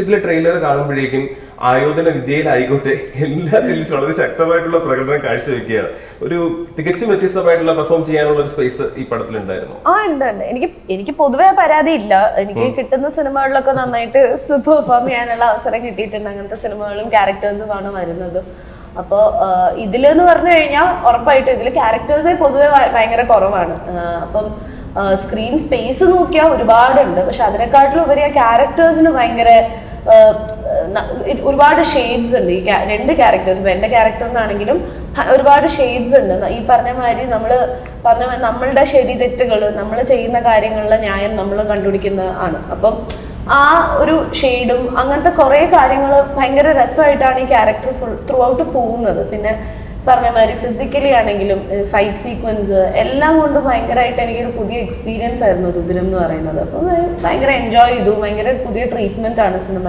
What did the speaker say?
ഇതിലെ ട്രെയിലർ കാണുമ്പോഴേക്കും ആയോധന വിദ്യയിലായിക്കോട്ടെ എല്ലാത്തിലും വളരെ ശക്തമായിട്ടുള്ള പ്രകടനം കാഴ്ചവെക്കുകയാണ്. ഒരു തികച്ചും വ്യത്യസ്തമായിട്ടുള്ള പെർഫോം ചെയ്യാനുള്ള ഒരു സ്പേസ് ഈ പടത്തിലുണ്ടായിരുന്നു. ഉണ്ട്. എനിക്ക് പൊതുവെ പരാതി ഇല്ല. എനിക്ക് കിട്ടുന്ന സിനിമകളിലൊക്കെ നന്നായിട്ട് പെർഫോം ചെയ്യാനുള്ള അവസരം കിട്ടിയിട്ടുണ്ട്. അങ്ങനത്തെ സിനിമകളും ക്യാരക്ടേഴ്സും ആണ് വരുന്നത്. അപ്പോൾ ഇതിലെന്ന് പറഞ്ഞു കഴിഞ്ഞാൽ ഉറപ്പായിട്ടും ഇതിൽ ക്യാരക്ടേഴ്സേ പൊതുവെ ഭയങ്കര കുറവാണ്. അപ്പം സ്ക്രീൻ സ്പേസ് നോക്കിയാൽ ഒരുപാടുണ്ട്. പക്ഷെ അതിനെക്കാട്ടിലും ഉപരി ആ ക്യാരക്ടേഴ്സിന് ഭയങ്കര ഒരുപാട് ഷെയ്ഡ്സ് ഉണ്ട്. ഈ രണ്ട് ക്യാരക്ടേഴ്സ്, ഇപ്പൊ എന്റെ ക്യാരക്ടറിനാണെങ്കിലും ഒരുപാട് ഷെയ്ഡ്സ് ഉണ്ട്. ഈ പറഞ്ഞ മാതിരി നമ്മളുടെ ശരി തെറ്റുകൾ, നമ്മൾ ചെയ്യുന്ന കാര്യങ്ങളിലെ ന്യായം നമ്മൾ കണ്ടുപിടിക്കുന്ന ആണ്. അപ്പം ആ ഒരു ഷെയ്ഡും അങ്ങനത്തെ കുറെ കാര്യങ്ങൾ ഭയങ്കര രസമായിട്ടാണ് ഈ ക്യാരക്ടർ ത്രൂ ഔട്ട് പോകുന്നത്. പിന്നെ പറഞ്ഞ മാതിരി ഫിസിക്കലി ആണെങ്കിലും ഫൈറ്റ് സീക്വൻസ് എല്ലാം കൊണ്ട് ഭയങ്കരമായിട്ട് എനിക്കൊരു പുതിയ എക്സ്പീരിയൻസ് ആയിരുന്നു രുദ്രം എന്ന് പറയുന്നത്. അപ്പം ഭയങ്കര എൻജോയ് ചെയ്തു. ഭയങ്കര പുതിയ ട്രീറ്റ്മെന്റ് ആണ് സിനിമ.